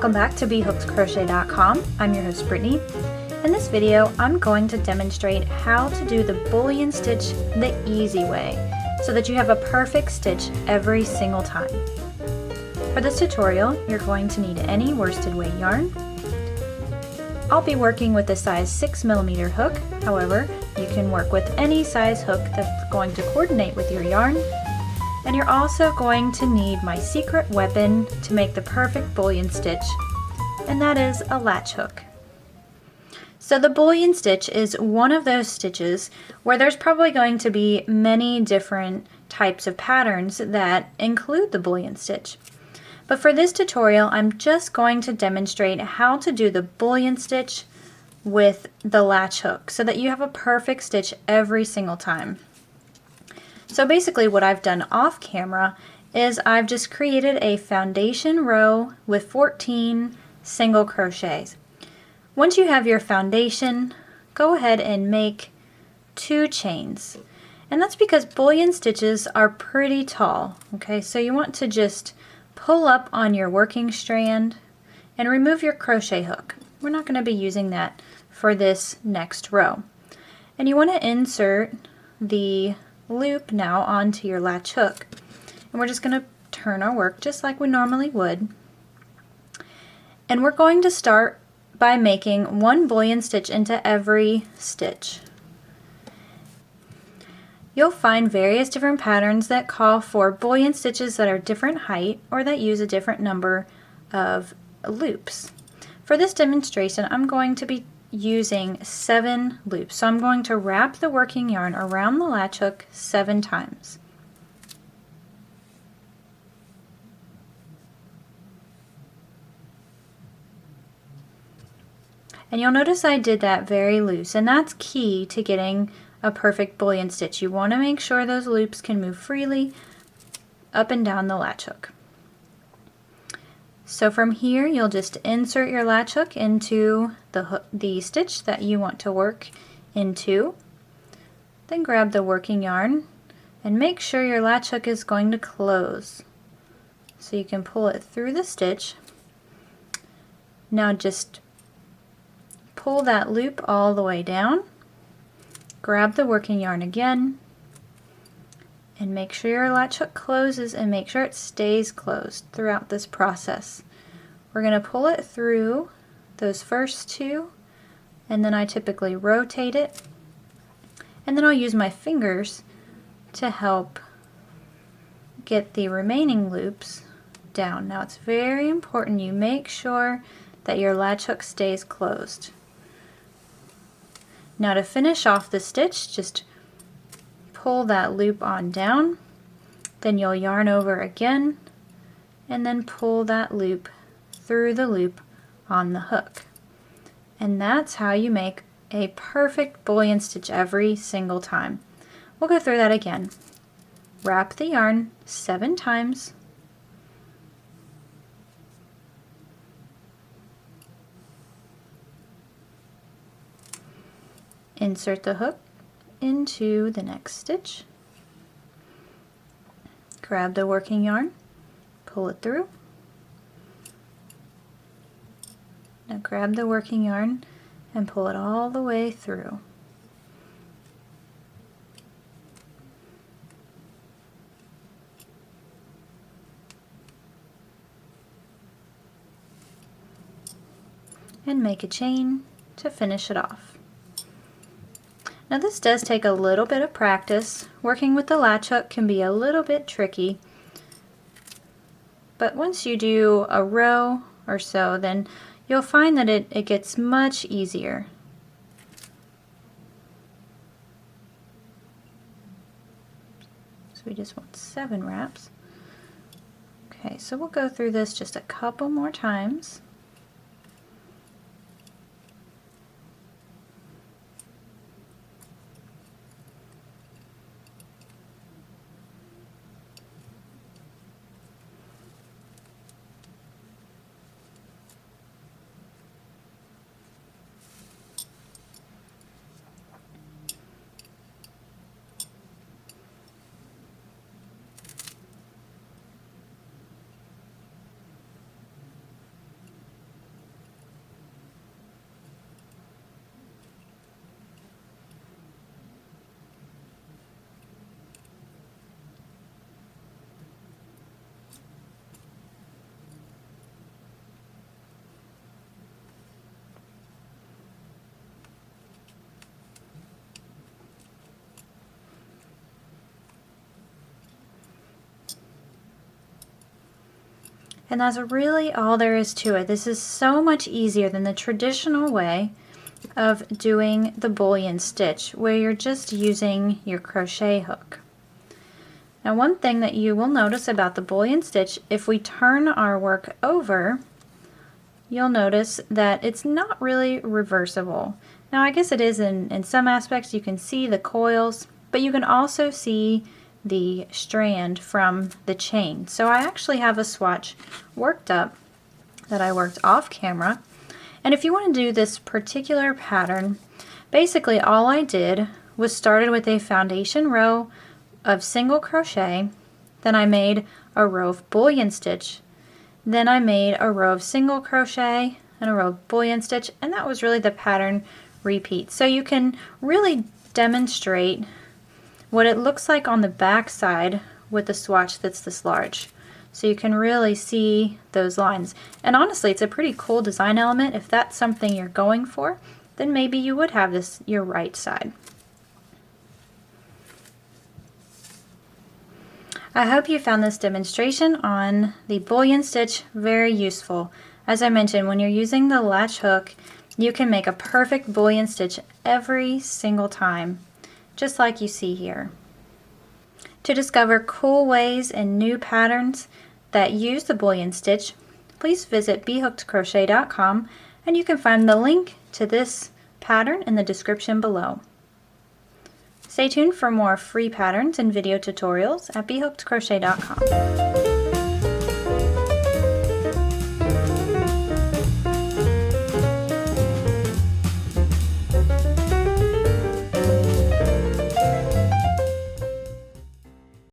Welcome back to B.HookedCrochet.com. I'm your host Brittany. In this video, I'm going to demonstrate how to do the bullion stitch the easy way so that you have a perfect stitch every single time. For this tutorial, you're going to need any worsted weight yarn. I'll be working with a size 6mm hook. However, you can work with any size hook that's going to coordinate with your yarn. And you're also going to need my secret weapon to make the perfect bullion stitch, and that is a latch hook. So the bullion stitch is one of those stitches where there's probably going to be many different types of patterns that include the bullion stitch. But for this tutorial, I'm just going to demonstrate how to do the bullion stitch with the latch hook so that you have a perfect stitch every single time. So basically what I've done off camera is I've just created a foundation row with 14 single crochets. Once you have your foundation, go ahead and make 2 chains. And that's because bullion stitches are pretty tall. Okay, so you want to just pull up on your working strand and remove your crochet hook. We're not going to be using that for this next row. And you want to insert the loop now onto your latch hook, and we're just going to turn our work just like we normally would, and we're going to start by making 1 bullion stitch into every stitch. You'll find various different patterns that call for bullion stitches that are different height or that use a different number of loops. For this demonstration, I'm going to be using 7 loops. So I'm going to wrap the working yarn around the latch hook 7 times. And you'll notice I did that very loose, and that's key to getting a perfect bullion stitch. You want to make sure those loops can move freely up and down the latch hook. So from here, you'll just insert your latch hook into the stitch that you want to work into. Then grab the working yarn and make sure your latch hook is going to close. So you can pull it through the stitch. Now just pull that loop all the way down. Grab the working yarn again and make sure your latch hook closes, and make sure it stays closed throughout this process. We're going to pull it through those first 2, and then I typically rotate it, and then I'll use my fingers to help get the remaining loops down. Now it's very important you make sure that your latch hook stays closed. Now to finish off the stitch, just pull that loop on down, then you'll yarn over again, and then pull that loop through the loop on the hook. And that's how you make a perfect bullion stitch every single time. We'll go through that again. Wrap the yarn 7 times, insert the hook into the next stitch, grab the working yarn, pull it through. Now grab the working yarn and pull it all the way through. And make a chain to finish it off. Now this does take a little bit of practice. Working with the latch hook can be a little bit tricky, but once you do a row or so, then you'll find that it gets much easier. So we just want 7 wraps. Okay, so we'll go through this just a couple more times. And that's really all there is to it. This is so much easier than the traditional way of doing the bullion stitch, where you're just using your crochet hook. Now, one thing that you will notice about the bullion stitch, if we turn our work over, you'll notice that it's not really reversible. Now, I guess it is in some aspects. You can see the coils, but you can also see the strand from the chain. So I actually have a swatch worked up that I worked off camera. And if you want to do this particular pattern, basically all I did was started with a foundation row of single crochet, then I made a row of bullion stitch, then I made a row of single crochet and a row of bullion stitch, and that was really the pattern repeat. So you can really demonstrate what it looks like on the back side with a swatch that's this large. So you can really see those lines. And honestly, it's a pretty cool design element. If that's something you're going for, then maybe you would have this your right side. I hope you found this demonstration on the bullion stitch very useful. As I mentioned, when you're using the latch hook, you can make a perfect bullion stitch every single time, just like you see here. To discover cool ways and new patterns that use the bullion stitch, please visit BHookedCrochet.com, and you can find the link to this pattern in the description below. Stay tuned for more free patterns and video tutorials at BHookedCrochet.com.